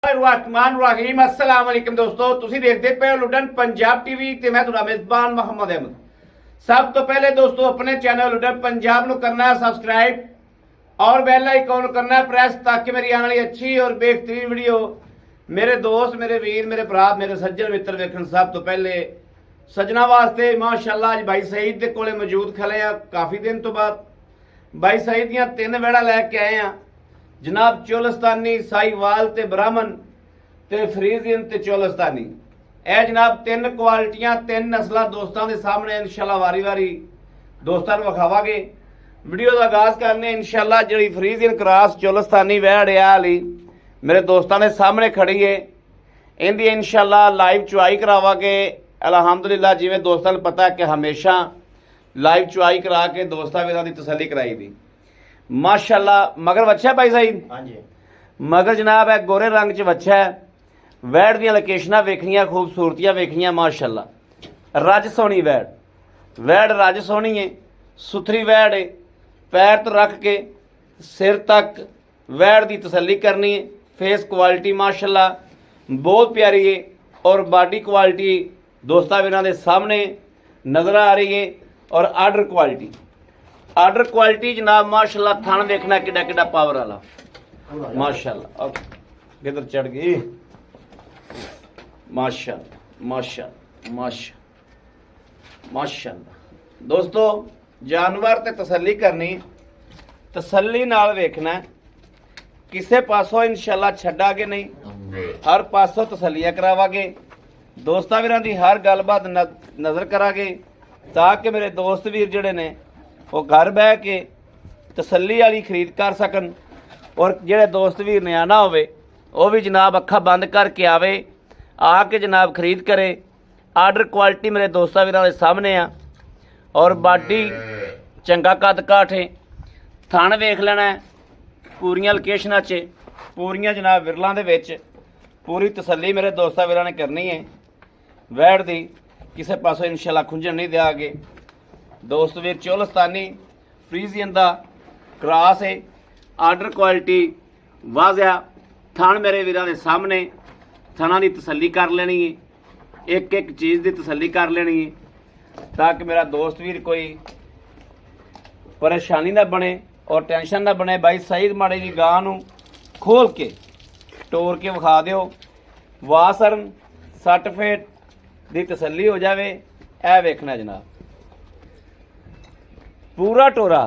रहमान रहीम अस्सलाम वालेकुम दोस्तों ਤੁਸੀਂ ਦੇਖਦੇ ਪਏ ਹੋ ਲੁਡਨ ਪੰਜਾਬ ਟੀਵੀ ਤੇ ਮੈਂ ਤੁਹਾਡਾ ਮੇਜ਼ਬਾਨ ਮੁਹੰਮਦ ਅਹਿਮਦ। ਸਭ ਤੋਂ ਪਹਿਲੇ ਦੋਸਤੋ ਆਪਣੇ ਚੈਨਲ ਲੁਡਨ ਪੰਜਾਬ ਨੂੰ करना है सब्सक्राइब और बेल आइकन करना है प्रेस ताकि मेरी आने वाली अच्छी और बेहतरीन वीडियो मेरे दोस्त मेरे वीर मेरे भरा मेरे सज्जन मित्र वेखण। सब तो पहले सजना वास्ते माशाअल्लाह अज भाई सईद के कोले मौजूद खले हैं काफ़ी दिन तो बाद। भाई सईद दियां 3 वेड़ा लैके आए हैं जनाब चोलस्तानी साहीवाल ते ब्राह्मण ते फ्रीजियन ते चोलस्तानी। ए जनाब 3 क्वालिटियां 3 नस्लां दोस्तों के सामने इंशाल्लाह वारी वारी दोस्तों को विखावांगे। वीडियो का आगाज करने इंशाल्लाह जी फ्रीजियन क्रॉस चोलस्तानी वैड़ वाली मेरे दोस्तों के सामने खड़ी है इनकी इंशाल्लाह लाइव चुआई करावांगे अलहमदुलिल्लाह। जिवें दोस्तों को पता है कि हमेशा लाइव चुआई करा के दोस्तों वीरां दी तसल्ली कराई दी माशाअल्लाह। मगर वच्छा है भाई साहिब, हाँ जी मगर जनाब है गोरे रंग च वच्छा है। वैड़ दी लोकेशनां वेखनियां खूबसूरतियां वेखनियां माशाअल्लाह। रज सोहनी वैड़ रज सोहनी है सुथरी वैड़ है। पैर तो रख के सिर तक वैड़ दी तसल्ली करनी है। फेस क्वालिटी माशाअल्लाह बहुत प्यारी है और बॉडी क्वालिटी दोस्तों वीरां दे सामने नज़र आ रही है। और आर्डर क्वालिटी जनाब माशाअल्लाह थान देखना किड्डा किड्डा पावर वाला माशाअल्लाह। अब किधर चढ़ गई माशाअल्लाह माशाअल्लाह माशाअल्लाह माशाअल्लाह। दोस्तों जानवर ते तसल्ली करनी तसल्ली नाल वेखना किसे पासों इंशाअल्लाह छड्डांगे नहीं, हर पासों तसल्लियां करावांगे। दोस्तां वीरां दी हर गलबात नज़र करांगे ताकि मेरे दोस्त वीर जिहड़े ने वो घर बह के तसल्ली वाली खरीद कर सकन। और जेड़े दोस्त वीर ने आना होवे वो भी जनाब अखा बंद करके आवे आके जनाब खरीद करे। आर्डर क्वालिटी मेरे दोस्तों वीरां दे सामने आ और बाडी चंगा कद काठ है। थण वेख लेना है पूरियां लोकेशनां च पूरियां जनाब विरलां दे विच पूरी तसल्ली मेरे दोस्तों वीरां ने करनी है। वैड़ दी किसी पासों इंशाअल्लाह खुंझण नहीं देंगे। दोस्त वीर चोलस्तानी फ्रीजियन का क्रॉस है। आर्डर क्वालिटी वाजिया थण मेरे वीरां दे सामने थणा की तसल्ली कर लेनी है। एक एक चीज़ की तसल्ली कर लेनी है ताकि मेरा दोस्त वीर कोई परेशानी ना बने और टेंशन ना बने। भाई सईद माड़ी जी गां नूं खोल के टोर के विखा दिओ वासरन सट फेट की तसल्ली हो जाए। ए वेखना जनाब पूरा टोरा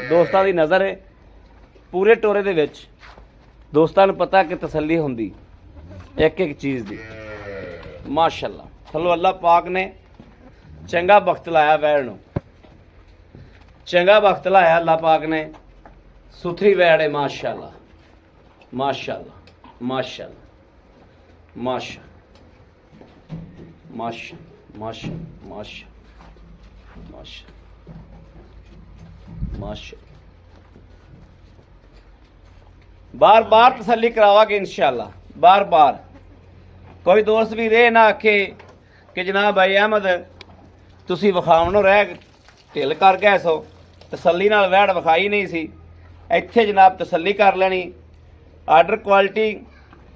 दोस्तों की नज़र है। पूरे टोरे दे विच दोस्तों को पता कि तसल्ली होंदी एक एक चीज़ की माशाअल्लाह। चलो अल्लाह पाक ने चंगा वक्त लाया वैड़ नूं चंगा वक्त लाया अल्लाह पाक ने सुथरी वैड़ है माशाअल्लाह माशाअल्लाह माशाअल्लाह माशा माशा माशा माशा माशा माशा। बार बार तसल्ली करावांगे इंशाअल्लाह बार बार। कोई दोस्त भी रहे ना आखे कि जनाब भाई अहमद तुसी विखावणों रह ढिल कर गए सो तसल्ली नाल वैड़ विखाई नहीं सी। इत्थे जनाब तसल्ली कर लेनी। आर्डर क्वालिटी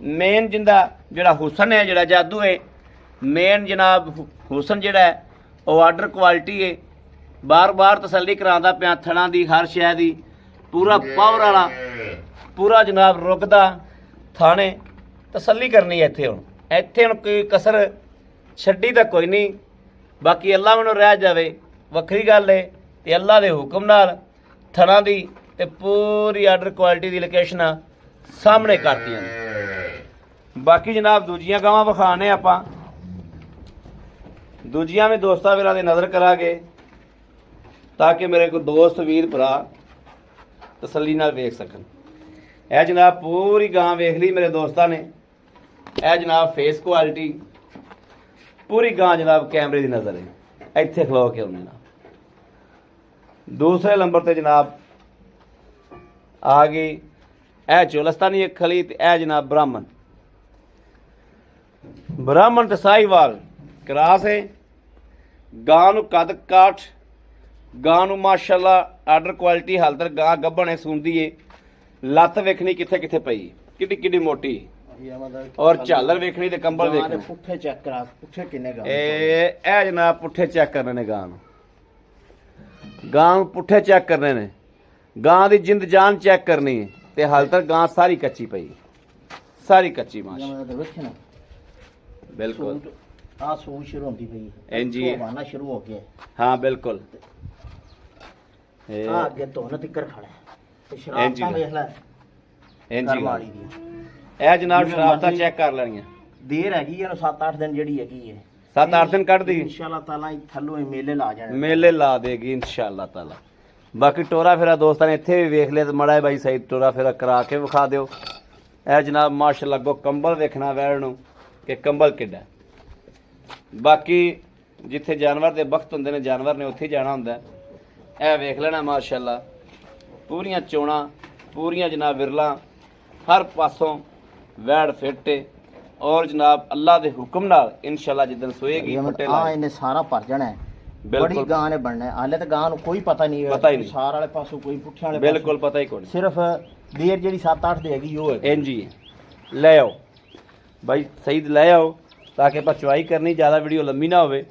मेन जिंदा जिहड़ा हुसन है जिहड़ा जादू है मेन जनाब हुसन जिहड़ा है वो आर्डर क्वालिटी है। बार बार तसल्ली करांदा पिया थणा दी हर शै दी पूरा पावर वाला पूरा जनाब रुकदा थाने तसल्ली करनी है। इत्थे हुण कोई कसर छड्डी तां कोई नहीं। बाकी अल्लाह मैनूं रह जावे वक्री गल है ते अल्लाह दे हुक्म नाल थणा दी ते पूरी आर्डर क्वालिटी दी लोकेशनां सामने करतियां ने। बाकी जनाब दूजियां गावां विखाने आपां दूजियां भी दोस्तां वीरां दी नज़र करांगे ताकि मेरे को दोस्त वीर भरा तसल्ली नाल वेख सकन। यह जनाब पूरी गां वेख ली मेरे दोस्तों ने। यह जनाब फेस क्वालिटी पूरी गां जनाब कैमरे की नज़र है। इत्थे खलो के उन्हें ना दूसरे नंबर पर जनाब आ गई यह चोलस्तानी एक खली यह जनाब ब्राह्मण ते साहीवाल क्रॉस है। गां नूं कद काठ गां नूं माशाअल्लाह आर्डर क्वालिटी हाल तक गां गब्बण है सूंदी है। लत्त वेखनी कित्थे कित्थे पई किड्डी किड्डी मोटी ਔਰ ਝਾਲਰ ਵੇਖਣੀ ਤੇ ਕੰਬਲ ਵੇਖਣੇ ਪੁੱਠੇ ਚੈੱਕ ਕਰਾ ਪੁੱਠੇ ਕਿੰਨੇ ਗਾ ਇਹ ਜਨਾਬ ਪੁੱਠੇ ਚੈੱਕ ਕਰਨੇ ਨੇ ਗਾਂ ਨੂੰ ਪੁੱਠੇ ਚੈੱਕ ਕਰਨੇ ਨੇ ਗਾਂ ਦੀ ਜਿੰਦ ਜਾਨ ਚੈੱਕ ਕਰਨੀ ਹੈ ਤੇ ਹਾਲ ਤੱਕ ਗਾਂ ਸਾਰੀ ਕੱਚੀ ਪਈ ਸਾਰੀ ਕੱਚੀ ਮਾਸ਼ਾ ਬਿਲਕੁਲ ਆ ਸੂ ਸ਼ੁਰੂ ਹੁੰਦੀ ਪਈ ਇੰਜੀ ਹਵਾਨਾ ਸ਼ੁਰੂ ਹੋ ਗਿਆ ਹਾਂ ਬਿਲਕੁਲ ਆ ਅੱਗੇ ਧੋਨ ਤਿੱਕਰ ਖੜਾ ਤੇ ਸ਼ਰਾਬਾਂ ਵੇਖ ਲੈ ਇੰਜੀ ਮਾੜੀ ਦੀ ਇਹ ਜਨਾਬ ਸ਼ਰਾਬਾਂ ਚੈੱਕ ਕਰ ਲੈਣੀਆਂ ਦੇਰ ਹੈਗੀ ਇਹਨੂੰ 7-8 ਦਿਨ ਜਿਹੜੀ ਹੈਗੀ ਹੈ 7-8 ਦਿਨ ਕੱਢ ਦੇਗੀ ਇਨਸ਼ਾਅੱਲਾ ਤਾਲਾ ਥੱਲੋਂ ਮੇਲੇ ਲਾ ਜਾਣੇ ਮੇਲੇ ਲਾ ਦੇਗੀ ਇਨਸ਼ਾਅੱਲਾ ਤਾਲਾ ਬਾਕੀ ਟੋਰਾ ਫੇਰਾ ਦੋਸਤਾਂ ਨੇ ਇੱਥੇ ਵੀ ਵੇਖ ਲਿਆ ਤੇ ਮੜਾ ਬਾਈ ਸਹੀ ਟੋਰਾ ਫੇਰਾ ਕਰਾ ਕੇ ਵਿਖਾ ਦਿਓ ਇਹ ਜਨਾਬ ਮਾਸ਼ਾਅੱਲਾ ਅੱਗੋਂ ਕੰਬਲ ਵੇਖਣਾ ਵੈੜ ਨੂੰ ਕਿ ਕੰਬਲ ਕਿੱਡਾ ਬਾਕੀ ਜਿੱਥੇ ਜਾਨਵਰ ਦੇ ਵਕਤ ਹੁੰਦੇ ਨੇ ਜਾਨਵਰ ਨੇ ਉੱਥੇ ਜਾਣਾ ਹੁੰਦਾ ਇਹ ਵੇਖ ਲੈਣਾ ਮਾਸ਼ਾਅੱਲਾ ਪੂਰੀਆਂ ਚੋਣਾਂ ਪੂਰੀਆਂ ਜਨਾਬ ਵਿਰਲਾ ਹਰ ਪਾਸੋਂ ਵੈੜ ਫਿੱਟ ਔਰ ਜਨਾਬ ਅੱਲਾ ਦੇ ਹੁਕਮ ਨਾਲ ਇਨਸ਼ਾਅੱਲਾ ਜਿੱਦਨ ਸੋਏਗੀ ਆ ਇਹਨੇ ਸਾਰਾ ਭਰ ਜਾਣਾ ਬੜੀ ਗਾਂ ਨੇ ਬਣਨਾ ਹਾਲੇ ਤਾਂ ਗਾਂ ਨੂੰ ਕੋਈ ਪਤਾ ਨਹੀਂ ਸਾਰ ਵਾਲੇ ਪਾਸੋਂ ਕੋਈ ਪੁੱਠੇ ਵਾਲੇ ਬਿਲਕੁਲ ਪਤਾ ਹੀ ਕੋਈ ਸਿਰਫ ਦੇਰ ਜਿਹੜੀ 7-8 ਦੀ ਹੈਗੀ ਉਹ ਹੈ ਇੰਜੀ ਲੈ ਆਓ ਬਾਈ ਸਹੀ ਲੈ ਆਓ ਤਾਂ ਕਿ ਆਪਾਂ ਚੁਆਈ ਕਰਨੀ ਜ਼ਿਆਦਾ ਵੀਡੀਓ ਲੰਮੀ ਨਾ ਹੋਵੇ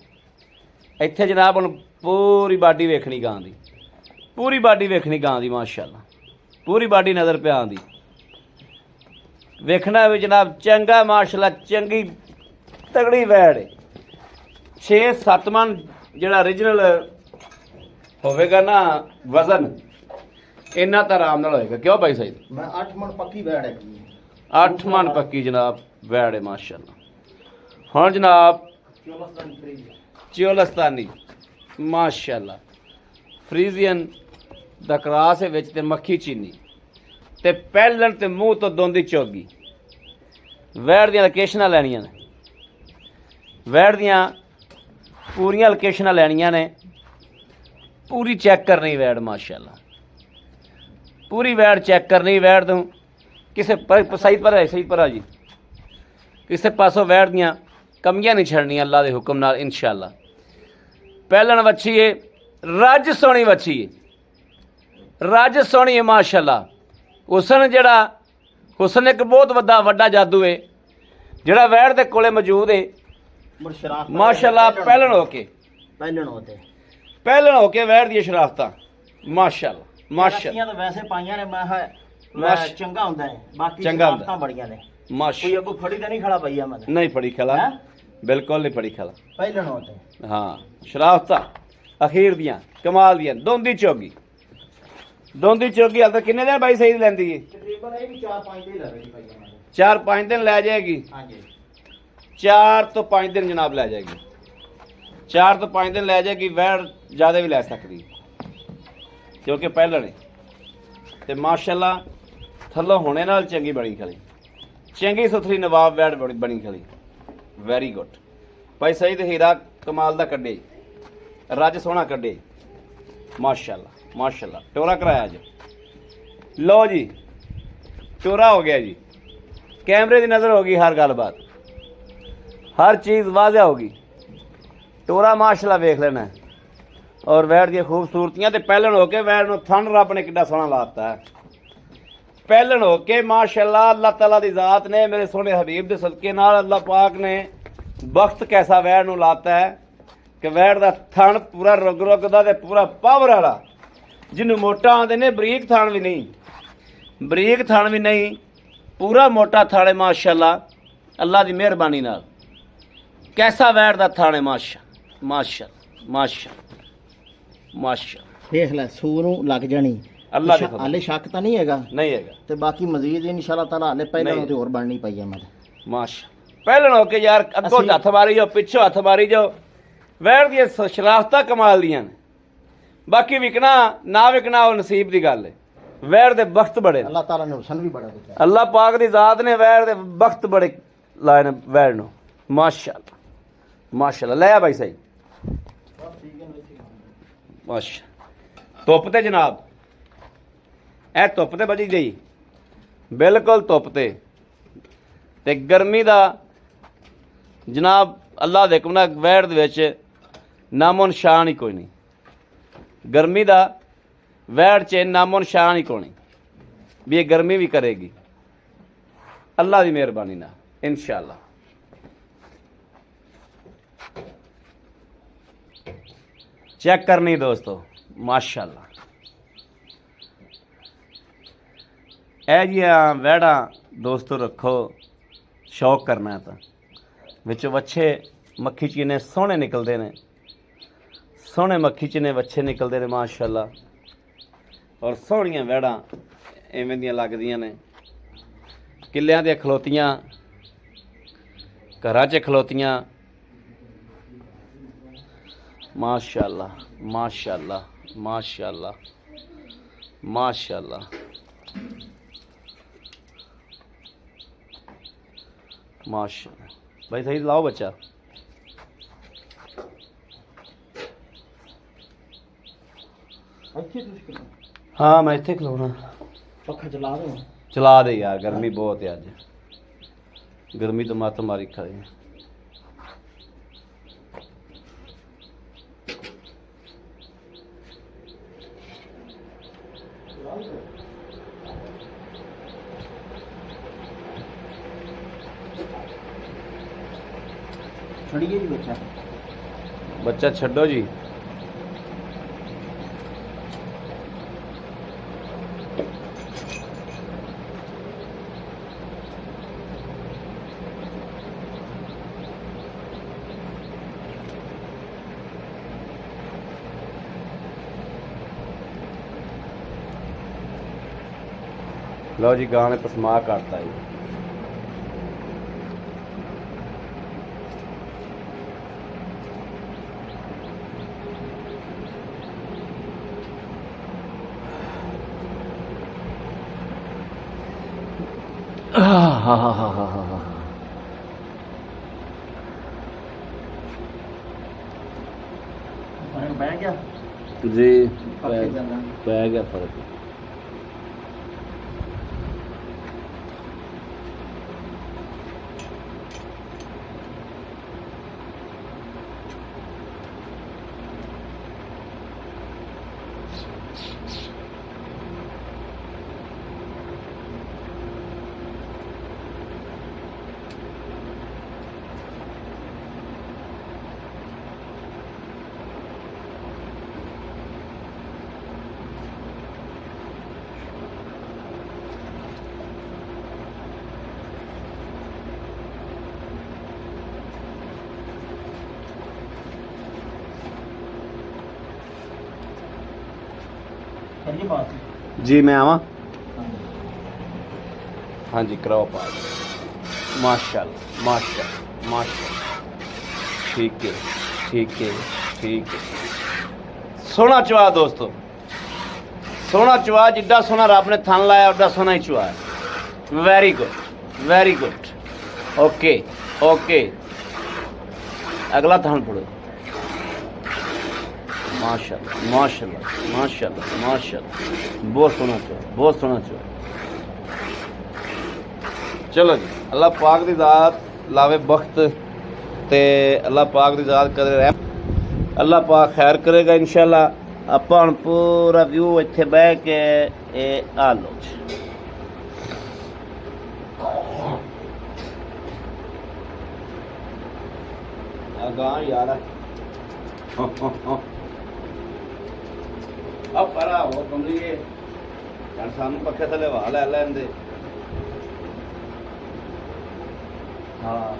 ਇੱਥੇ ਜਨਾਬ ਹੁਣ ਪੂਰੀ ਬਾਡੀ ਵੇਖਣੀ ਗਾਂ ਦੀ ਪੂਰੀ ਬਾਡੀ ਵੇਖਣੀ ਗਾਂ ਦੀ ਮਾਸ਼ਾਅੱਲਾ ਪੂਰੀ ਬਾਡੀ ਨਜ਼ਰ ਪਿਆ ਆਉਂਦੀ ਵੇਖਣਾ ਵੀ ਜਨਾਬ ਚੰਗਾ ਮਾਸ਼ਾਅੱਲਾ ਚੰਗੀ ਤਗੜੀ ਵੈੜ 6-7 ਮਣ ਜਿਹੜਾ ਓਰੀਜਨਲ ਹੋਵੇਗਾ ਨਾ ਵਜ਼ਨ ਇੰਨਾ ਤਾਂ ਆਰਾਮ ਨਾਲ ਹੋਏਗਾ ਕਿਉਂ ਭਾਈ ਸਾਈਦ ਮੈਂ 8 ਮਣ ਪੱਕੀ ਵੈੜ ਹੈਗੀ 8 ਮਣ ਪੱਕੀ ਜਨਾਬ ਵੈੜ ਹੈ ਮਾਸ਼ਾਅੱਲਾ ਹੁਣ ਜਨਾਬ ਚੋਲਸਤਾਨੀ ਮਾਸ਼ਾਅੱਲਾ ਫਰੀਜ਼ੀਅਨ ਦਾ ਕਰਾਸ ਹੈ ਵਿੱਚ ਤੇ ਮੱਖੀ ਚੀਨੀ ਤੇ ਪਹਿਲਣ ਤੇ ਮੂੰਹ ਤੋਂ ਦੋਂਦੀ ਚੋਗੀ ਵੈੜ ਦੀਆਂ ਲੋਕੇਸ਼ਨਾਂ ਲੈਣੀਆਂ ਨੇ ਵੈੜ ਦੀਆਂ ਪੂਰੀਆਂ ਲੋਕੇਸ਼ਨਾਂ ਲੈਣੀਆਂ ਨੇ ਪੂਰੀ ਚੈੱਕ ਕਰਨੀ ਵੈੜ ਮਾਸ਼ਾਅੱਲਾ ਪੂਰੀ ਵੈੜ ਚੈੱਕ ਕਰਨੀ ਵੈੜ ਤੋਂ ਕਿਸੇ ਸਹੀ ਪਰ ਆ ਜੀ ਕਿਸੇ ਪਾਸੋਂ ਵੈੜ ਦੀਆਂ ਕਮੀਆਂ ਨਹੀਂ ਛੱਡਣੀਆਂ ਅੱਲਾ ਦੇ ਹੁਕਮ ਨਾਲ ਇਨਸ਼ਾਅੱਲਾ ਪਹਿਲਣ ਵੱਛੀ ਏ ਰੱਜ ਸੋਹਣੀ ਵੱਛੀ ਏ ਰੱਜ ਸੋਹਣੀ ਏ ਮਾਸ਼ਾਅੱਲਾ ਹੁਸਨ ਜਿਹੜਾ ਹੁਸਨ ਇੱਕ ਬਹੁਤ ਵੱਡਾ ਜਾਦੂ ਏ ਜਿਹੜਾ ਵੈੜ ਦੇ ਕੋਲੇ ਮੌਜੂਦ ਏ ਮਾਸ਼ਾਅੱਲਾ ਪਹਿਲਣ ਹੋ ਕੇ ਵੈੜ ਦੀਆਂ ਸ਼ਰਾਫਤਾਂ ਮਾਸ਼ਾਅੱਲਾ ਮਾਸ਼ਾਅੱਲਾ ਤਾਂ ਵੈਸੇ ਪਾਈਆਂ ਨੇ ਮੈਂ ਚੰਗਾ ਹੁੰਦਾ ਹੈ ਬਾਕੀ ਸ਼ਰਾਫਤਾਂ ਬੜੀਆਂ ਨੇ ਕੋਈ ਅੱਗੋਂ ਫੜੀ ਤਾਂ ਨਹੀਂ ਖੜਾ ਪਈਆ ਮੈਂ ਨਹੀਂ ਫੜੀ ਖਲਾ ਬਿਲਕੁਲ ਨਹੀਂ ਫੜੀ ਖਲਾ ਪਹਿਲਣ ਹੋਤੇ ਹਾਂ ਸ਼ਰਾਫਤਾਂ ਅਖੀਰ ਦੀਆਂ ਕਮਾਲ ਦੀਆਂ ਦੋਂਦੀ ਚੋਗੀ ਹਾਲ ਤੱਕ ਕਿੰਨੇ ਦਿਨ ਬਾਈ ਸਹੀ ਲੈਂਦੀ ਏ ਤਕਰੀਬਨ ਇਹ ਵੀ 4-5 ਦਿਨ ਲੱਗੇਗੀ ਭਾਈ 4-5 ਦਿਨ ਲੈ ਜਾਏਗੀ ਹਾਂਜੀ 4 ਤੋਂ 5 ਦਿਨ ਜਨਾਬ ਲੈ ਜਾਏਗੀ 4 ਤੋਂ 5 ਦਿਨ ਲੈ ਜਾਏਗੀ ਵੈੜ ਜ਼ਿਆਦਾ ਵੀ ਲੈ ਸਕਦੀ ਕਿਉਂਕਿ ਪਹਿਲਾਂ ਨੇ ਤੇ ਮਾਸ਼ਾਅੱਲਾ ਥੱਲੋਂ ਹੋਣੇ ਨਾਲ ਚੰਗੀ ਬਣੀ ਖਲੀ ਚੰਗੀ ਸੁਥਰੀ ਨਵਾਬ ਵੈੜ ਬਣੀ ਖਲੀ ਵੈਰੀ ਗੁੱਡ ਭਾਈ ਸਈਦ ਹੀਰਾ ਕਮਾਲ ਦਾ ਕੱਢੇ ਰੱਜ ਸੋਹਣਾ ਕੱਢੇ ਮਾਸ਼ਾਅੱਲਾ ਟੋਰਾ ਕਰਾਇਆ ਜੀ ਲਓ ਜੀ ਟੋਰਾ ਹੋ ਗਿਆ ਜੀ ਕੈਮਰੇ ਦੀ ਨਜ਼ਰ ਹੋ ਗਈ ਹਰ ਗੱਲਬਾਤ ਹਰ ਚੀਜ਼ ਵਾਜ਼ਿਹ ਹੋਗੀ ਟੋਰਾ ਮਾਸ਼ਾਅੱਲਾ ਵੇਖ ਲੈਣਾ ਔਰ ਵੈੜ ਦੀਆਂ ਖੂਬਸੂਰਤੀਆਂ ਤੇ ਪਹਿਲਣ ਹੋ ਕੇ ਵੈੜ ਨੂੰ ਥਣ ਰੱਬ ਨੇ ਕਿੱਡਾ ਸੋਹਣਾ ਲਾਤਾ ਹੈ ਪਹਿਲਣ ਹੋ ਕੇ ਮਾਸ਼ਾਅੱਲਾ ਅੱਲਾਹ ਤਾਲਾ ਦੀ ਜ਼ਾਤ ਨੇ ਮੇਰੇ ਸੋਹਣੇ ਹਬੀਬ ਦੇ ਸਦਕੇ ਨਾਲ ਅੱਲਾਹ ਪਾਕ ਨੇ ਵਕਤ ਕੈਸਾ ਵੈੜ ਨੂੰ ਲਾਤਾ ਹੈ ਕਿ ਵੈੜ ਦਾ ਥਣ ਪੂਰਾ ਰੁਗ ਦਾ ਤੇ ਪੂਰਾ ਪਾਵਰ ਵਾਲਾ ਜਿਹਨੂੰ ਮੋਟਾ ਆਉਂਦੇ ਨੇ ਬਰੀਕ ਥਣ ਵੀ ਨਹੀਂ ਪੂਰਾ ਮੋਟਾ ਥਾਣੇ ਮਾਸ਼ਾਅੱਲਾ ਅੱਲਾਹ ਦੀ ਮਿਹਰਬਾਨੀ ਨਾਲ ਕੈਸਾ ਵੈੜ ਦਾ ਥਾਣੇ ਮਾਸ਼ਾਅੱਲਾ ਦੇਖ ਲੈ ਸੂ ਨੂੰ ਲੱਗ ਜਾਣੀ ਅੱਲਾਹ ਦੇ ਹਾਲੇ ਸ਼ੱਕ ਤਾਂ ਨਹੀਂ ਹੈਗਾ ਤੇ ਬਾਕੀ ਮਜ਼ੀਦ ਇਨਸ਼ਾਅੱਲਾ ਤਾਲਾ ਹਾਲੇ ਪਹਿਲਾਂ ਤੇ ਹੋਰ ਬਣਨੀ ਪਈ ਹੈ ਮੈਂ ਮਾਸ਼ਾ ਪਹਿਲਣ ਹੋ ਕੇ ਯਾਰ ਅੱਗੋਂ ਹੱਥ ਮਾਰੀ ਜਾਓ ਪਿੱਛੋਂ ਹੱਥ ਮਾਰੀ ਜਾਓ ਵੈੜ ਦੀਆਂ ਸ਼ਰਾਫਤਾਂ ਕਮਾਲ ਦੀਆਂ ਨੇ ਬਾਕੀ ਵਿਕਣਾ ਨਾ ਵਿਕਣਾ ਉਹ ਨਸੀਬ ਦੀ ਗੱਲ ਹੈ ਵੈੜ ਦੇ ਵਕਤ ਬੜੇ ਅੱਲਾਹ ਤਾਲਾ ਨੇ ਹੁਸਨ ਵੀ ਬੜਾ ਦਿੱਤਾ ਅੱਲਾਹ ਪਾਕ ਦੀ ਜ਼ਾਤ ਨੇ ਵੈੜ ਦੇ ਵਕਤ ਬੜੇ ਲਾਏ ਨੇ ਵੈੜ ਨੂੰ ਮਾਸ਼ਾਅੱਲਾ ਲੈ ਆ ਭਾਈ ਸਹੀ ਮਾਸ਼ਾ ਧੁੱਪ ਤੇ ਜਨਾਬ ਇਹ ਧੁੱਪ ਤੇ ਬਜੀ ਗਈ ਬਿਲਕੁਲ ਧੁੱਪ ਤੇ ਗਰਮੀ ਦਾ ਜਨਾਬ ਅੱਲਾਹ ਦੇ ਹੁਕਮ ਨਾਲ ਵੈੜ ਦੇ ਵਿੱਚ ਨਾਮੋ ਨਿਸ਼ਾਨ ਹੀ ਕੋਈ ਨਹੀਂ ਗਰਮੀ ਦਾ ਵੈੜ 'ਚ ਨਾਮੋ ਨਿਸ਼ਾਨ ਹੀ ਕੋਈ ਨਹੀਂ ਵੀ ਇਹ ਗਰਮੀ ਵੀ ਕਰੇਗੀ अल्लाह की मेहरबानी ना इंशाअल्लाह। चेक करनी दोस्तों माशाअल्लाह। ਇਹ ਜਿਹੀਆਂ ਵਹਿੜਾਂ ਦੋਸਤੋ ਰੱਖੋ, ਸ਼ੌਕ ਕਰਨਾ ਤਾਂ ਵਿੱਚੋਂ ਵੱਛੇ ਮੱਖੀ ਚੀਨੇ ਸੋਹਣੇ ਨਿਕਲਦੇ ਨੇ, ਸੋਹਣੇ ਮੱਖੀ ਚੀਨੇ ਵੱਛੇ ਨਿਕਲਦੇ ਨੇ ਮਾਸ਼ਾਅੱਲਾ। ਔਰ ਸੋਹਣੀਆਂ ਵਹਿੜਾਂ ਐਵੇਂ ਦੀਆਂ ਲੱਗਦੀਆਂ ਨੇ, ਕਿੱਲਿਆਂ ਦੀਆਂ ਖਲੋਤੀਆਂ, ਘਰਾਂ 'ਚ ਖਲੋਤੀਆਂ माशाअल्लाह माशाअल्लाह माशाअल्लाह माशाअल्लाह। माशाअल्लाह भाई सही लाओ बच्चा। हाँ मैं इत्थे खलोना। पक्खा चला दो। चला दे यार, गर्मी बहुत है अज, गर्मी तो मत मारी खड़ी। छड़िए जी बच्चा, बच्चा छड्डो जी। लो जी गां ने पसमा करता जी। फर्क पै गया जी, पक्के चलना। पै गया फर्क। करिए बात। जी मैं आवा। हाँ जी कराओ पास। माशाअल्लाह माशाअल्लाह माशाअल्लाह। ठीक है ठीक है ठीक है। सोना चुआ दोस्तों, सोना चुआ, जिड्डा सोना रब ने थन लाया उड्डा सोना ही चुआ है। Very good very good. Okay okay अगला थन पढ़ो। माशाअल्लाह माशाअल्लाह माशाअल्लाह माशाअल्लाह। बहुत सोना चुआ, बहुत सोना चुआ। चलो जी, अल्लाह पाक दी ज़ात लावे बख्त ते अल्लाह पाक दी ज़ात करे रह, अल्लाह पाक खैर करेगा इंशाअल्लाह। ਆਪਾਂ ਹੁਣ पूरा व्यू ਇੱਥੇ ਬਹਿ ਕੇ ਇਹ ਆ ਲੋ ਆ ਗਾਂ ਯਾਰ ਆ ਪਰਾ ਉਹ ਕਮਲੀਏ ਯਾਰ ਸਾਨੂੰ ਪੱਖੇ ਥੱਲੇ ਵਾਹ ਲੈ ਲੈਂਦੇ। हाँ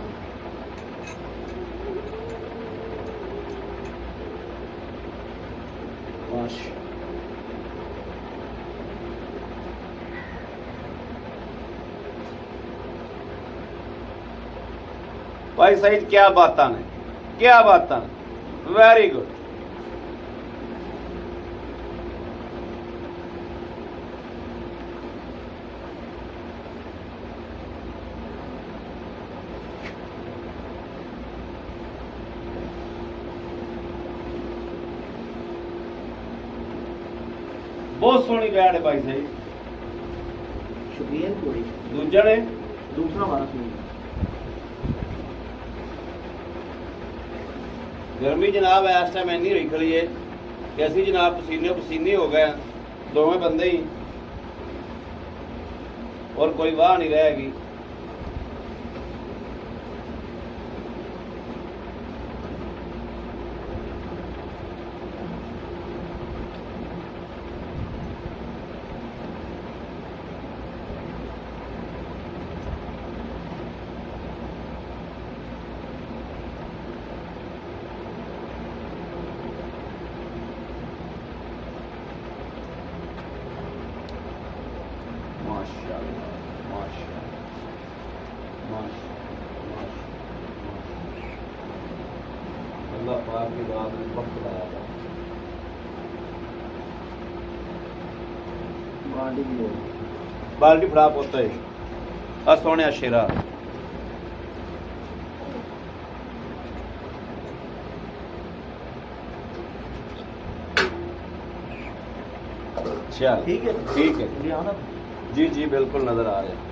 भाई सईद क्या बात ने, क्या बात ने। Very good. बहुत सोहनी बैठ है भाई सही। शुक्रिया थोड़ी दूजा ने दूसरा वाला सुनी। गर्मी जनाब इस टाइम इन्नी हुई खड़ी है कि असी जनाब पसीने पसीने हो गए दोवें बंदे ही, और कोई वाह नहीं रहेगी। अल्लाह पाक की बात में वक्त लाया था। बाल्टी फड़ा पोता है सोने शेरा चल ठीक है जी जी बिल्कुल नजर आ रहे हैं।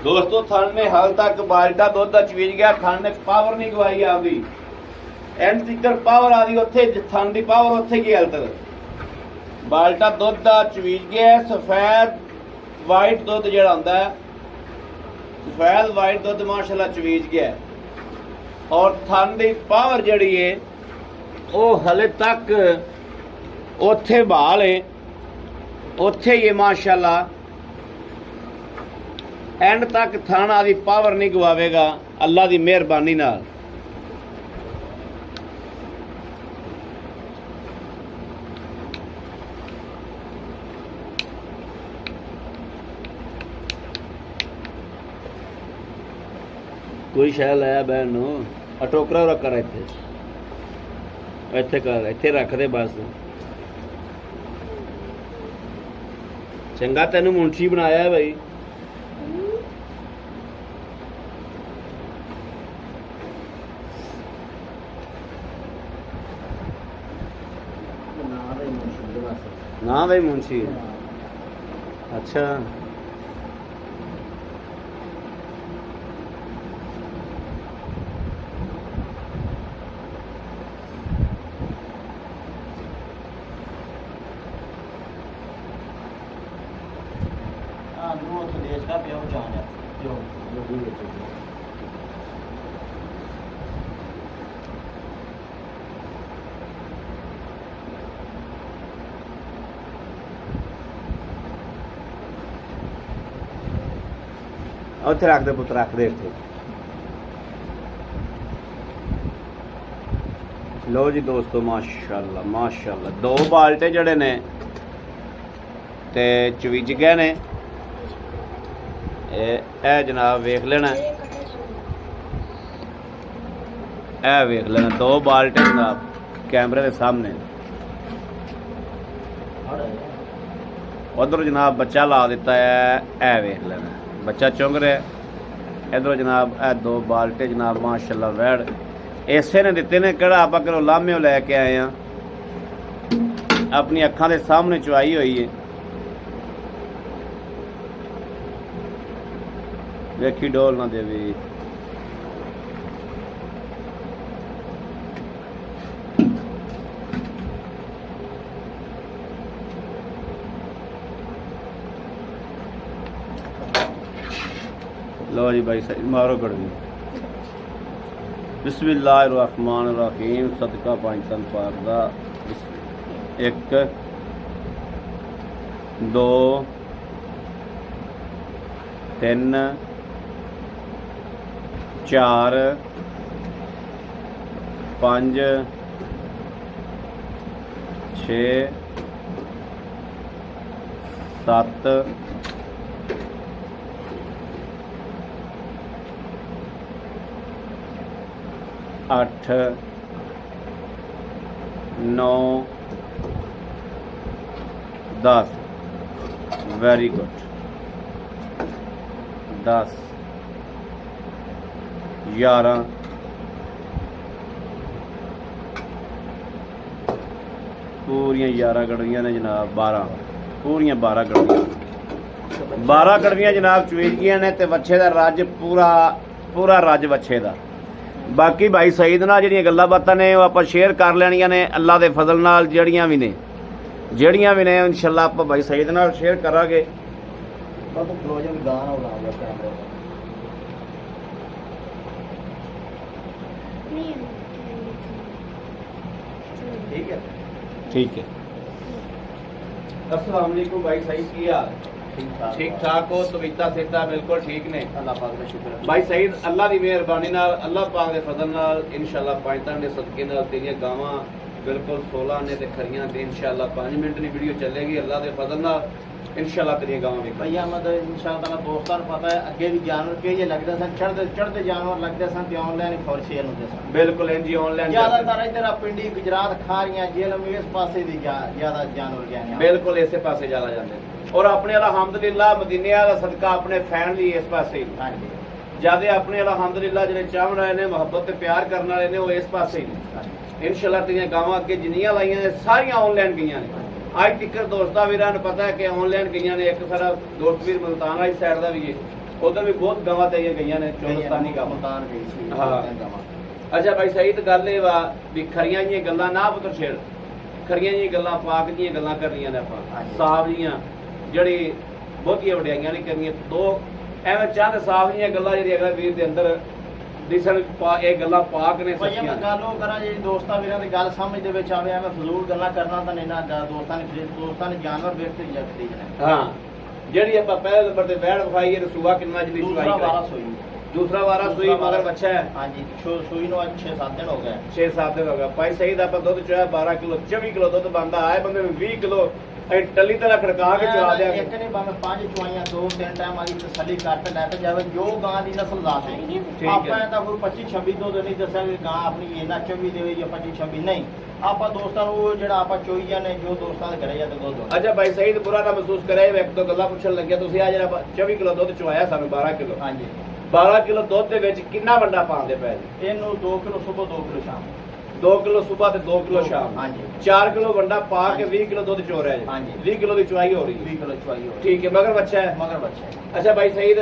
दोस्तों थान ने हाल तक बाल्टा दुध का चवीज गया, थान ने पावर नहीं गवाई आपकी एंड तिकर पावर आदि उत्थे थान की पावर उत्थे की हाल तक बाल्टा दुध का चवीज गया। सफेद वाइट दुध जो आता है सफेद वाइट दुध माशाल्लाह चवीज गया और थान की पावर जड़ी है वो हले तक उत्थे बहाल है, उत्थे ही माशाल्लाह एंड तक थाना दी पावर नहीं गवावेगा अल्लाह दी मेहरबानी नाल। कोई शह लाया बहन नू टोकरा रख इत्थे इत्थे कर इत्थे रख दे बस चंगा तेनू मुंशी बनाया है भाई। ना भाई मुंशी अच्छा देश का प्यो जान है जो भी उत्थे रख दे पुत रख दे इत्थे। लो जी दोस्तों माशाल्लाह माशाल्लाह दो बाल्टे जड़े ने ते चविज गए ने ए जनाब वेख लेना ए वेख लेना दो बाल्टे जनाब कैमरे के सामने उधर जनाब बच्चा ला दिता है ए वेख लेना बच्चा चुंग रहा है। इधर जनाब ए दो बाल्टे जनाब माशाल्लाह वैड़ इसे ने दिते ने किहड़ा आपां घरों लाम्हियों लैके आए हैं अपनी अखां दे सामने चुआई हुई है। वेखी डोल ना देवी लो जी भाई सही मारो गड़वी बिस्मिल्लाहिर्रहमानिर्रहीम सदका पंचतन पाक दा 1 2 3 4 5 6 7 8 9 10 वेरी गुड 10 11 पूरियां 11 गड़वियां ने जनाब 12 पूरियां 12 गड़वियां 12 गड़वियां जनाब चवेजियां ने ते वच्छे दा रज पूरा पूरा रज वच्छे दा। बाकी भाई सईद नाल जिहड़ियां गल्लां बातां ने वो आपां शेयर कर लैणियां ने अल्लाह दे फजल नाल जिहड़ियां भी ने इंशाअल्लाह आपां भाई सईद नाल शेयर करांगे। नहीं ठीक है। अस्सलाम वालेकुम भाई, सही की हाल? ठीक ठाक हो? तबीयत सेहत बिल्कुल ठीक ने? अल्लाह पाक दा शुक्र है भाई सईद, अल्लाह की मेहरबानी नाल, अल्लाह पाक के फजल नाल इंशाअल्लाह 5 दिन के सदके नाल तेरियां गावां बिल्कुल 16 ने ते खरियां ते इंशाअल्लाह 5 मिनट की वीडियो चलेगी अल्लाह के फजल नाल इंशाअल्लाह तेरियां गावां भी। भैया मत इंशाअल्लाह दोस्तों को पता है अगे भी जानवर के ये लगते सन चढ़ते जानवर लगते सन ते ऑनलाइन फॉर सेल होते सन। बिल्कुल इंजी ऑनलाइन ज्यादातर इधर पिंडी गुजरात खारियां जेलम इस पासे दी ज्यादा जानवर गए हैं। बिल्कुल इसे पासे ज्यादा जाते और अपने अलहमदुलिल्लाह मदीने वाला सदका अपने फैमिली इस पासे हां जी ज्यादा अपने अलहमदुलिल्लाह जिन्हें चाहण वाले ने मोहब्बत ते प्यार करने वाले ने वो इस पासे ही इंशाअल्लाह तेरियां गावां अगे जिन्नियां लाइयां ने सारियां ऑनलाइन गईयां ने। अज तक दोस्तों वीरां नूं पता है कि ऑनलाइन गईयां ने। एक सारा दोस्त वीर मुल्तान वाली साइड का भी है, उधर भी बहुत गावां तेरियां गईयां ने चौलस्तानी गावां। मुल्तान गई सी हाँ अच्छा भाई सही तो गल ये वा भी खरियां जी गल्लां ना पुत्र छेड़, खरियां जी गल्लां पाक जी गल्लां करनियां ने आपां साफ जियां ਜਿਹੜੀ ਬਹੁਤੀਆਂ ਵਡਿਆਈਆਂ ਨਹੀਂ ਕਰਨੀਆਂ। ਦੋ ਐਵੇਂ ਚੰਦ ਸਾਫ ਜਿਹੀਆਂ ਗੱਲਾਂ ਜਿਹੜੀ ਅਗਲਾ ਵੀਰ ਦੇ ਅੰਦਰ ਦਿਸਣ ਇਹ ਗੱਲਾਂ ਪਾਕ ਨੇ ਭਈਆ ਸੱਚੀਆਂ। ਮੈਂ ਗੱਲ ਉਹ ਕਰਾਂ ਜਿਹੜੀ ਦੋਸਤਾਂ ਵੀਰਾਂ ਦੀ ਗੱਲ ਸਮਝ ਦੇ ਵਿੱਚ ਆਵੇ ਐਵੇਂ ਫਜ਼ੂਲ ਗੱਲਾਂ ਕਰਨਾ ਤਾਂ ਨਹੀਂ ਨਾ ਦੋਸਤਾਂ ਨੇ ਜਾਨਵਰ ਵੇਖ ਕੇ ਖਰੀਦਣਾ। ਹਾਂ ਜਿਹੜੀ ਆਪਾਂ ਪਹਿਲੇ ਨੰਬਰ ਤੇ ਵੈੜ ਵਿਖਾਈ ਇਹ ਰਸੂਆ ਕਿੰਨਾ ਜਲੀ ਦੂਸਰਾ ਵਾਰਾ ਸੋਈ ਦੂਸਰਾ ਵਾਰਾ ਸੂਈ ਮਗਰ ਬੱਚਾ ਹੈ। ਹਾਂਜੀ ਸੂਈ ਨੂੰ 6-7 ਦਿਨ ਹੋ ਗਏ 6-7 ਦਿਨ ਹੋ ਗਿਆ ਭਾਈ ਸਹੀ ਦਾ ਆਪਾਂ ਦੁੱਧ ਚੋਇਆ 12 ਕਿਲੋ 24 ਕਿਲੋ ਦੁੱਧ ਬੰਦਾ ਆਏ ਬੰਦੇ ਨੂੰ 20 ਕਿਲੋ ਟੱਲੀ ਤੇ ਖੜਕਾ ਕੇ ਚਵਾ ਦਿਆ। ਇੱਕ ਨਹੀਂ ਭਾਵੇਂ 5 ਚੁਆਈਆਂ 2-3 ਟਾਈਮ ਆਦੀ ਤਸੱਲੀ ਕਰਕੇ ਲੈ ਕੇ ਜਾਵੇ ਜੋ ਗਾਂ ਦੀ ਨਸਲ ਜ਼ਾਤ ਹੈ। ਆਪਾਂ ਤਾਂ ਕੋਈ 25-26 ਦੁੱਧ ਨਹੀਂ ਦੱਸਿਆ ਕਿ ਗਾਂ ਆਪਣੀ ਇਹਨਾਂ 24 ਦੇਵੇ ਜਾਂ 25-26 ਨਹੀਂ। ਆਪਾਂ ਦੋਸਤਾਂ ਨੂੰ ਜਿਹੜਾ ਆਪਾਂ ਚੋਈ ਜਾਂਦੇ ਜੋ ਦੋਸਤਾਂ ਦੇ ਘਰੇ ਜਾਂਦੇ ਦੁੱਧ। ਅੱਛਾ ਭਾਈ ਸਹੀ ਬੁਰਾ ਨਾ ਮਹਿਸੂਸ ਕਰਿਆ ਇੱਕ ਦੋ ਗੱਲਾਂ ਪੁੱਛਣ ਲੱਗਿਆ ਤੁਸੀਂ ਆ ਜਿਹੜਾ 24 ਕਿਲੋ ਦੁੱਧ ਚਵਾਇਆ ਸਾਨੂੰ 12 ਕਿਲੋ। ਹਾਂਜੀ 12 ਕਿਲੋ ਦੁੱਧ ਦੇ ਵਿੱਚ ਕਿੰਨਾ ਵੰਡਾ ਪਾਉਂਦੇ ਪਏ ਜੀ? ਇਹਨੂੰ 2 ਕਿਲੋ ਸਵੇਰ 2 ਕਿਲੋ ਸ਼ਾਮ 2 ਕਿਲੋ ਸਵੇਰ ਤੇ 2 ਕਿਲੋ ਸ਼ਾਮ। ਹਾਂਜੀ 4 ਕਿਲੋ ਵੰਡਾ ਪਾ ਕੇ 20 ਕਿਲੋ ਦੁੱਧ ਚੋ ਰਿਹਾ ਜੀ। ਹਾਂਜੀ 20 ਕਿਲੋ ਦੀ ਚਵਾਈ ਹੋ ਰਹੀ ਹੈ। 20 ਕਿਲੋ ਚੁਆਈ ਹੋ ਠੀਕ ਹੈ ਮਗਰ ਬੱਚਾ ਹੈ ਮਗਰ ਬੱਚਾ। ਅੱਛਾ ਭਾਈ ਸਹੀਦ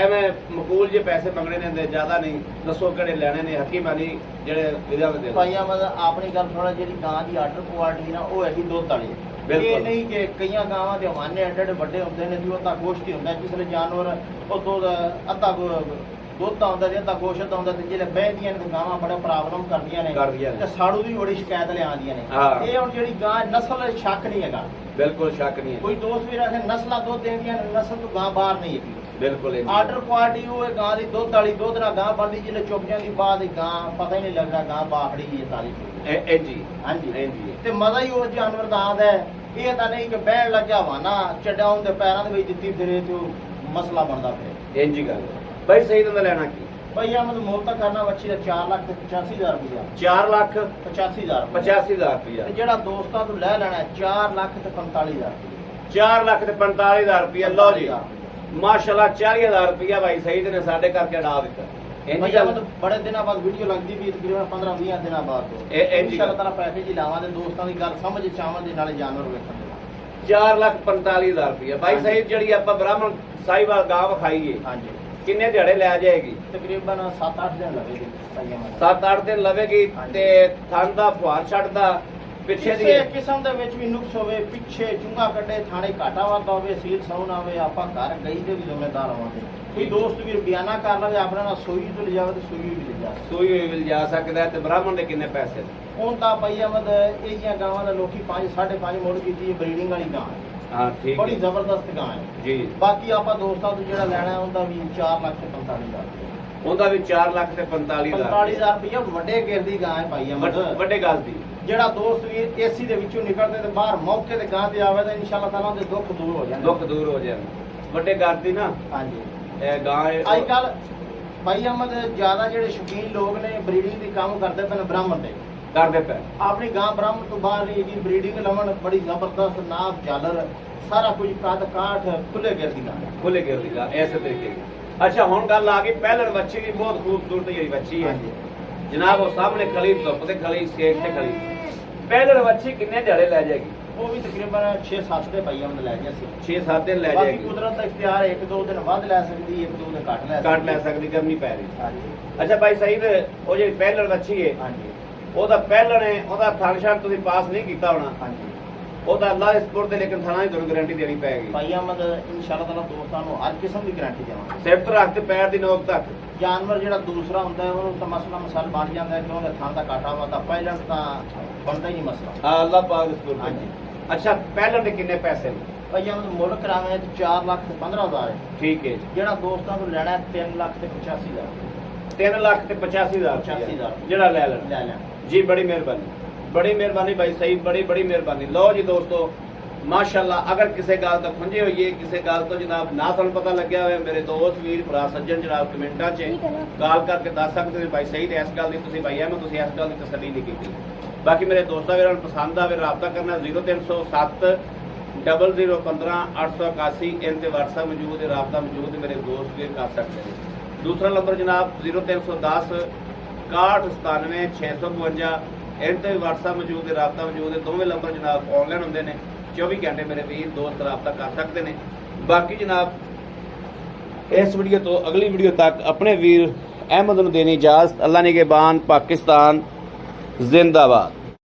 ਐਵੇਂ ਮਕੂਲ ਜੇ ਪੈਸੇ ਮੰਗਣੇ ਨੇ ਤੇ ਜ਼ਿਆਦਾ ਨਹੀਂ ਦੱਸੋ ਕਿਹੜੇ ਲੈਣੇ ਨੇ ਹਕੀਮਾਨੀ ਜਿਹੜੇ ਵੀਰਾਂ ਦੇ ਭਾਈਆ ਮਤਲਬ ਆਪਣੀ ਗੱਲ ਥੋੜਾ ਜਿਹੜੀ ਗਾਂ ਦੀ ਆਰਡਰ ਕੁਆਲਿਟੀ ਨਾ ਉਹ ਹੈਗੀ ਦੁੱਧ ਵਾਲੀ। ਇਹ ਨਹੀਂ ਕਿ ਕਈਆਂ ਗਾਵਾਂ ਦੇ ਹਵਾਨੇ ਐਡੇ ਵੱਡੇ ਹੁੰਦੇ ਨੇ ਜੀ ਉਹ ਤਾਂ ਗੋਸ਼ਤ ਹੀ ਹੁੰਦਾ ਜਿਸਲੇ ਜਾਨਵਰ ਉਹ ਦੁੱਧ ਅੱਧਾ ਦੁੱਧ ਆਉਂਦਾ ਜੇ ਤਾਂ ਗੋਸ਼ਤ ਆਉਂਦਾ ਤੇ ਜਿਹੜੇ ਬਹਿੰਦੀਆਂ ਨੇ ਗਾਵਾਂ ਬੜਾ ਪ੍ਰੋਬਲਮ ਕਰਦੀਆਂ ਨੇ ਤੇ ਸਾੜੂ ਦੀ ਬੜੀ ਸ਼ਿਕਾਇਤ ਲਿਆਉਂਦੀਆਂ ਨੇ। ਇਹ ਹੁਣ ਜਿਹੜੀ ਗਾਂ ਨਸਲ ਸ਼ੱਕ ਨਹੀਂ ਹੈਗਾ ਬਿਲਕੁਲ ਸ਼ੱਕ ਨਹੀਂ ਹੈ। ਕੋਈ ਦੋਸਤ ਵੀ ਰੱਖੇ ਨਸਲਾਂ ਦੁੱਧ ਦੇਂਦੀਆਂ ਨੇ ਨਸਲ ਤੋਂ ਗਾਂ ਬਾਹਰ ਨਹੀਂ ਹੈਗੀ। ਬਿਲਕੁਲ ਆਰਡਰ ਕੁਆਲਿਟੀ ਉਹ ਹੈ ਗਾਂ ਦੀ ਦੁੱਧ ਵਾਲੀ ਦੁੱਧ ਨਾਲ ਗਾਂ ਬਣਦੀ ਜਿਹੜੇ ਚੁੱਕ ਜਾਂਦੀ ਬਾਅਦ ਗਾਂ ਪਤਾ ਹੀ ਨਹੀਂ ਲੱਗਦਾ ਗਾਂ ਬਾਖੜੀ ਹੈ ਸਾਰੀ। ਜੀ ਹਾਂਜੀ ਜੀ ਤੇ ਮਜ਼ਾ ਹੀ ਉਹ ਜਾਨਵਰ ਦਾ ਆਉਂਦਾ ਹੈ। ਇਹ ਤਾਂ ਨਹੀਂ ਕਿ ਬਹਿਣ ਲੱਗਿਆ ਵਾਨਾ ਚੱਡਾਉਂ ਦੇ ਪੈਰਾਂ ਦੇ ਵਿੱਚ ਦਿੱਤੀ ਫਿਰੇ ਤੇ ਉਹ ਮਸਲਾ ਬਣਦਾ ਫਿਰੇ। ਇੰਜੀ ਗੱਲ ਭਾਈ ਸਹੀ ਤਾਂ ਲੈਣਾ ਕੀ ਭਾਈ ਆਮਦ ਮੁੱਲ ਤਾਂ ਕਰਨਾ ਵੱਛੀ ਦਾ 4,85,000 ਰੁਪਇਆ। 4,85,000 ਰੁਪਇਆ ਤੇ ਜਿਹੜਾ ਦੋਸਤਾਂ ਤੋਂ ਲੈ ਲੈਣਾ 4,45,000 4,45,000 ਰੁਪਇਆ। ਲਓ ਜੀ ਮਾਸ਼ਾਅੱਲਾ 40,000 ਰੁਪਇਆ ਭਾਈ ਸਹੀ ਨੇ ਸਾਡੇ ਕਰਕੇ ਅੜਾ ਦਿੱਤਾ। ਇੰਨੀ ਗੱਲ ਬੜੇ ਦਿਨਾਂ ਬਾਅਦ ਵੀਡੀਓ ਲੱਗਦੀ ਵੀ ਤਕਰੀਬਨ 15-20 ਦਿਨਾਂ ਬਾਅਦ ਇੰਸ਼ਾਅੱਲਾਹ ਤਾਲਾ ਪੈਕੇਜ ਹੀ ਲਾਵਾਂ ਤੇ ਦੋਸਤਾਂ ਦੀ ਗੱਲ ਸਮਝ ਚਾਵਾਂ ਦੇ ਨਾਲੇ ਜਾਨਵਰ ਵੇਖਣ ਦੇ। 4,45,000 ਰੁਪਇਆ ਭਾਈ ਸਹੀ ਜਿਹੜੀ ਆਪਾਂ ਬ੍ਰਾਹਮਣ ਸਾਈਵਾਲ ਗਾਂ ਵਿਖਾਈਏ ਹਾਂਜੀ ਕਿੰਨੇ ਦਿਹਾੜੇ ਲੈ ਜਾਏਗੀ? ਤਕਰੀਬਨ 7-8 ਦਿਨ ਲੱਗੇਗੀ। 7-8 ਦਿਨ ਲਵੇਗੀ ਤੇ ਥਣ ਦਾ ਫੁਹਾਰ ਛੱਡਦਾ ਪਿੱਛੇ ਦੀ ਕਿਸਮ ਦੇ ਵਿੱਚ ਵੀ ਨੁਕਸ ਹੋਵੇ ਪਿੱਛੇ ਚੁੰਗਾ ਕੱਢੇ ਥਾਣੇ ਘਾਟਾ ਵਾਧਾ ਹੋਵੇ ਸੀਲ ਸੌਣ ਆਵੇ ਆਪਾਂ ਘਰ ਗਈ ਦੇ ਵੀ ਜ਼ਿੰਮੇਦਾਰ ਹੋਵਾਂਗੇ। ਕੋਈ ਦੋਸਤ ਵੀ ਬਿਆਨਾ ਕਰ ਲਵੇ ਆਪਣਾ ਨਾਲ ਸੂਈ ਤੋਂ ਲਿਜਾਵੇ ਤੇ ਸੂਈ ਵੀ ਲਿਜਾ ਸੂਈ ਹੋਈ ਵੀ ਲਿਜਾ ਸਕਦਾ ਤੇ ਬ੍ਰਾਹਮਣ ਦੇ ਕਿੰਨੇ ਪੈਸੇ? ਹੁਣ ਤਾਂ ਭਾਈ ਅਹਿਮਦ ਇਹ ਜੀਆਂ ਗਾਵਾਂ ਦਾ ਲੋਕੀ 5-5.5 ਮੁੱਲ ਕੀਤੀ ਬਰੀਡਿੰਗ ਵਾਲੀ ਗਾਂ ਹੈ। ਹਾਂ ਠੀਕ ਬੜੀ ਜ਼ਬਰਦਸਤ ਗਾਂ ਹੈ ਜੀ। ਬਾਕੀ ਆਪਾਂ ਦੋਸਤਾਂ ਤੋਂ ਜਿਹੜਾ ਲੈਣਾ ਉਹਦਾ ਵੀ 4,45,000 ਉਹਦਾ ਵੀ 4,45,000 ਰੁਪਇਆ ਵੱਡੇ ਗੇਰ ਦੀ ਗਾਂ ਹੈ ਭਾਈ ਅਹਿਮਦ ਵੱਡੇ ਗੱਲ ਦੀ। ਜਿਹੜਾ ਦੋਸਤ ਵੀਰ ਏਸੀ ਦੇ ਵਿੱਚੋਂ ਨਿਕਲਦੇ ਤੇ ਬਾਹਰ ਮੌਕੇ ਤੇ ਗਾਂ ਤੇ ਆਵੇ ਤਾਂ ਇਨਸ਼ਾਅੱਲਾ ਤਾਲਾ ਉਹਦੇ ਦੁੱਖ ਦੂਰ ਹੋ ਜਾਣਗੇ। ਦੁੱਖ ਦੂਰ ਹੋ ਜਾਣ ਵੱਡੇ ਘਰ ਦੀ ਨਾ। ਹਾਂਜੀ ਇਹ ਗਾਂ ਅੱਜ ਕੱਲ ਭਾਈ ਅਹਿਮਦ ਜ਼ਿਆਦਾ ਜਿਹੜੇ ਸ਼ੌਕੀਨ ਲੋਕ ਨੇ ਬਰੀਡਿੰਗ ਦੀ ਕੰਮ ਕਰਦੇ ਪਏ ਨੇ ਬ੍ਰਾਹਮਣ ਦੇ ਕਰਦੇ ਪਏ। ਆਪਣੀ ਗਾਂ ਬ੍ਰਾਹਮਣ ਤੋਂ ਬਾਹਰ ਨਹੀਂ ਹੈਗੀ ਬਰੀਡਿੰਗ ਲਾਉਣ ਬੜੀ ਜ਼ਬਰਦਸਤ ਨਾਪ ਝਾਲਰ ਸਾਰਾ ਕੁਝ ਕੱਦ ਕਾਠ ਖੁੱਲੇ ਗੇਰ ਦੀ ਗਾਂ ਖੁੱਲੇ ਗੇਰ ਦੀ ਗਾਂ ਐਸੇ ਤਰੀਕੇ ਦੀ। ਅੱਛਾ ਹੁਣ ਗੱਲ ਆ ਗਈ ਪਹਿਲਣ ਵੱਛੀ ਦੀ ਬਹੁਤ ਖੂਬਸੂਰਤ ਜਿਹੜੀ ਵੱਛੀ ਹੈ ਜਨਾਬ ਉਹ ਸਾਹਮਣੇ ਖਲੀ ਧੁੱਪ ਤੇ ਖਲੀ ਸੇਕ ਤੇ ਖਲੀ ਪਹਿਲਣ ਵੱਛੀ ਕਿੰਨੇ ਦਿਹਾੜੇ ਲੈ ਜਾਏਗੀ? ਉਹ ਵੀ ਤਕਰੀਬਨ 6-7 ਦੇ ਭਾਈ ਅਹਿਮਦ ਲੈ ਗਿਆ ਸੀ। 6-7 ਦਿਨ ਲੈ ਬਾਕੀ ਜਾਏਗੀ। ਕੁਦਰਤ ਦਾ ਇਖਤਿਆਰ ਹੈ 1-2 ਦਿਨ ਵੱਧ ਲੈ ਸਕਦੀ 1-2 ਦਿਨ ਘੱਟ ਲੈ ਸਕਦੀ ਗਰਮੀ ਪੈ ਰਹੀ। ਹਾਂਜੀ ਅੱਛਾ ਭਾਈ ਸਹੀਦ ਉਹ ਜਿਹੜੀ ਪਹਿਲਣ ਵੱਛੀ ਹੈ ਹਾਂਜੀ ਉਹਦਾ ਪਹਿਲਣ ਹੈ ਉਹਦਾ ਥਣ ਛਣ ਤੁਸੀਂ ਪਾਸ ਨਹੀਂ ਕੀਤਾ ਹੋਣਾ। ਹਾਂਜੀ ਉਹ ਤਾਂ ਅੱਲਾ ਦੇ ਸਪੁਰਦ ਹੈ, ਲੇਕਿਨ ਥਾਣਾ ਹੀ ਤੁਹਾਨੂੰ ਗਾਰੰਟੀ ਦੇਣੀ ਪਏਗੀ। ਭਾਈ ਅਹਿਮਦ ਇਨਸ਼ਾਅੱਲਾ ਤਾਲਾ ਦੋਸਤਾਂ ਨੂੰ ਹਰ ਕਿਸਮ ਦੀ ਗਾਰੰਟੀ ਦੇਵਾਂਗੇ, ਸਿਰ ਤੋਂ ਰੱਖ ਤੇ ਪੈਰ ਦੀ ਨੋਕ ਤੱਕ। ਜਾਨਵਰ ਜਿਹੜਾ ਦੂਸਰਾ ਹੁੰਦਾ ਹੈ ਉਹਨੂੰ ਤਾਂ ਮਸਲਾ ਮਸਲ ਬਣ ਜਾਂਦਾ ਹੈ ਕਿ ਉਹਦੇ ਥਾਂ ਦਾ ਕਾਟਾ ਵਾ ਤਾਂ ਪਹਿਲਾਂ ਤਾਂ ਬਣਦਾ ਹੀ ਨਹੀਂ ਮਸਲਾ। ਹਾਂ, ਅੱਲਾ ਪਾਕ ਦੇ ਸਪੁਰਦ। ਹਾਂਜੀ। ਅੱਛਾ, ਪਹਿਲਾਂ ਦੇ ਕਿੰਨੇ ਪੈਸੇ ਨੇ? ਭਾਈ ਅਹਿਮਦ ਮੁੱਲ ਕਰਾਵੇਂ ਤੇ 4,15,000 ਹੈ। ਠੀਕ ਹੈ ਜੀ। ਜਿਹੜਾ ਦੋਸਤਾਂ ਨੂੰ ਲੈਣਾ ਹੈ 3,85,000 3,85,000 85,000 ਜਿਹੜਾ ਲੈ ਲੈਣਾ। ਲੈ ਲੈਣਾ। ਜੀ ਬੜੀ ਮਿਹਰਬਾਨੀ ਭਾਈ ਸਹੀ, ਬੜੀ ਮਿਹਰਬਾਨੀ। ਲਓ ਜੀ ਦੋਸਤੋ, ਮਾਸ਼ਾਅੱਲਾ, ਅਗਰ ਕਿਸੇ ਗੱਲ ਤੋਂ ਖੁੰਝੇ ਹੋਈਏ, ਕਿਸੇ ਗੱਲ ਤੋਂ ਜਨਾਬ ਨਾ ਤੁਹਾਨੂੰ ਪਤਾ ਲੱਗਿਆ ਹੋਵੇ, ਮੇਰੇ ਦੋਸਤ ਵੀਰ ਭਰਾ ਸੱਜਣ ਜਨਾਬ ਕਮੈਂਟਾਂ 'ਚ ਕਾਲ ਕਰਕੇ ਦੱਸ ਸਕਦੇ ਨੇ ਭਾਈ ਸਹੀ ਤੇ ਇਸ ਗੱਲ ਦੀ ਤੁਸੀਂ ਭਾਈ ਅਹਿਮਦ ਤੁਸੀਂ ਇਸ ਗੱਲ ਦੀ ਤਸੱਲੀ ਨਹੀਂ ਕੀਤੀ। ਬਾਕੀ ਮੇਰੇ ਦੋਸਤਾਂ ਵੀਰਾਂ ਨੂੰ ਪਸੰਦ ਆਵੇ ਰਾਬਤਾ ਕਰਨਾ 0307 0015 881 ਇਨ ਤੇ WhatsApp ਮੌਜੂਦ ਹੈ, ਰਾਬਤਾ ਮੌਜੂਦ ਹੈ, ਮੇਰੇ ਦੋਸਤ ਵੀਰ ਕਰ ਸਕਦੇ ਨੇ। ਦੂਸਰਾ ਨੰਬਰ ਜਨਾਬ 0310 6197 652 ਇਨ ਤੇ WhatsApp ਮੌਜੂਦ ਹੈ, ਰਾਬਤਾ ਮੌਜੂਦ ਹੈ। ਦੋਵੇਂ ਨੰਬਰ ਜਨਾਬ ਆਨਲਾਈਨ ਹੁੰਦੇ ਨੇ, 24 ਘੰਟੇ ਮੇਰੇ ਵੀਰ ਦੋਸਤ ਰਾਬਤਾ ਕਰ ਸਕਦੇ ਨੇ। ਬਾਕੀ ਜਨਾਬ ਇਸ ਵੀਡੀਓ ਤੋਂ ਅਗਲੀ ਵੀਡੀਓ ਤੱਕ ਆਪਣੇ ਵੀਰ ਅਹਿਮਦ ਨੂੰ ਦੇਣੀ ਇਜਾਜ਼ਤ। ਅੱਲਾ ਨਿਗਹਿਬਾਨ, ਪਾਕਿਸਤਾਨ ਜ਼ਿੰਦਾਬਾਦ।